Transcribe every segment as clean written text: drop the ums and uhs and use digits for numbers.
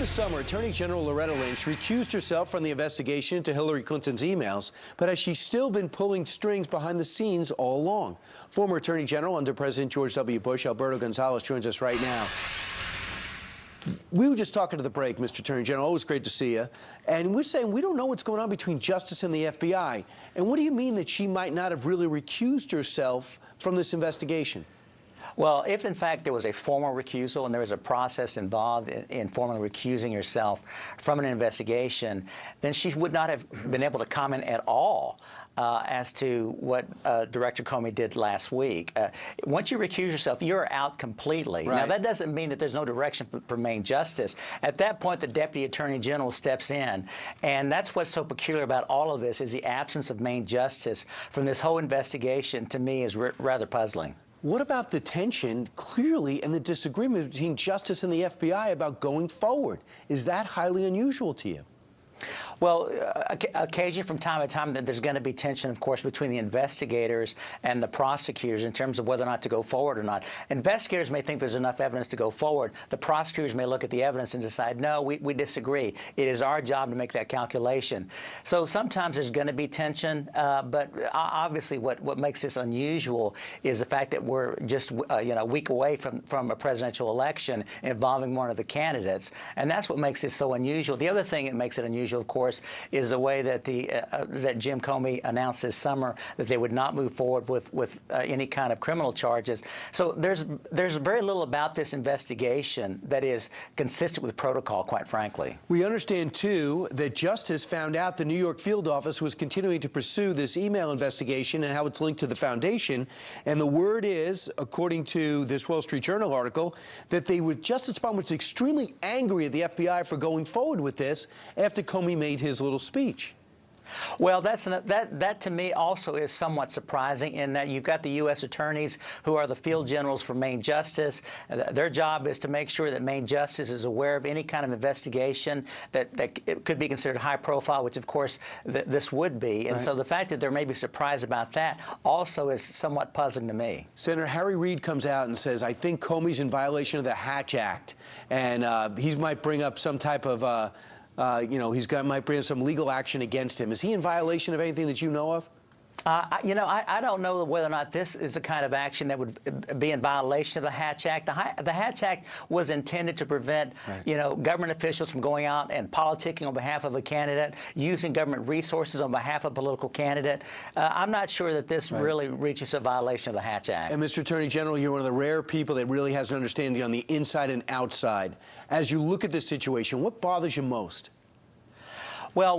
the summer, Attorney General Loretta Lynch recused herself from the investigation into Hillary Clinton's emails, but has she still been pulling strings behind the scenes all along? Former Attorney General under President George W. Bush, Alberto Gonzales, joins us right now. We were just talking to the break, Mr. Attorney General. Always great to see you. And we're saying we don't know what's going on between Justice and the FBI. And what do you mean that she might not have really recused herself from this investigation? Well, if in fact there was a formal recusal and there was a process involved in formally recusing yourself from an investigation, then she would not have been able to comment at all as to what Director Comey did last week. Once you recuse yourself, you're out completely. Right. Now, that doesn't mean that there's no direction for Main Justice. At that point, the Deputy Attorney General steps in, and that's what's so peculiar about all of this is the absence of Main Justice from this whole investigation, to me, is rather puzzling. What about the tension, clearly, and the disagreement between Justice and the FBI about going forward? Is that highly unusual to you? Well, occasionally from time to time, there's going to be tension, of course, between the investigators and the prosecutors in terms of whether or not to go forward or not. Investigators may think there's enough evidence to go forward. The prosecutors may look at the evidence and decide, no, we disagree. It is our job to make that calculation. So sometimes there's going to be tension, but obviously what makes this unusual is the fact that we're just a week away from a presidential election involving one of the candidates, and that's what makes this so unusual. The other thing that makes it unusual, of course, is the way that that Jim Comey announced this summer that they would not move forward with any kind of criminal charges. So there's very little about this investigation that is consistent with protocol, quite frankly. We understand, too, that Justice found out the New York field office was continuing to pursue this email investigation and how it's linked to the foundation. And the word is, according to this Wall Street Journal article, that Justice Department was extremely angry at the FBI for going forward with this after Comey made his little speech. Well, that to me also is somewhat surprising in that you've got the U.S. attorneys who are the field generals for Main Justice. Their job is to make sure that Main Justice is aware of any kind of investigation that it could be considered high profile, which of course this would be. And so the fact that there may be surprise about that also is somewhat puzzling to me. Senator Harry Reid comes out and says, I think Comey's in violation of the Hatch Act, and he might bring up some type of might bring some legal action against him. Is he in violation of anything that you know of? I don't know whether or not this is the kind of action that would be in violation of the Hatch Act. The Hatch Act was intended to prevent, government officials from going out and politicking on behalf of a candidate, using government resources on behalf of a political candidate. I'm not sure that this really reaches a violation of the Hatch Act. And Mr. Attorney General, you're one of the rare people that really has an understanding on the inside and outside. As you look at this situation, what bothers you most? Well,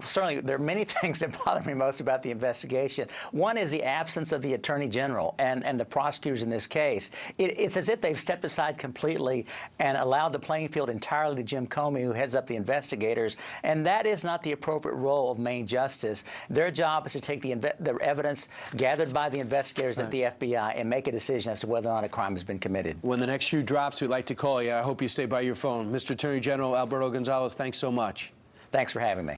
certainly there are many things that bother me most about the investigation. One is the absence of the Attorney General and the prosecutors in this case. It's as if they've stepped aside completely and allowed the playing field entirely to Jim Comey, who heads up the investigators, and that is not the appropriate role of Main Justice. Their job is to take the evidence gathered by the investigators at the FBI and make a decision as to whether or not a crime has been committed. When the next shoe drops, we'd like to call you. I hope you stay by your phone. Mr. Attorney General Alberto Gonzales, thanks so much. Thanks for having me.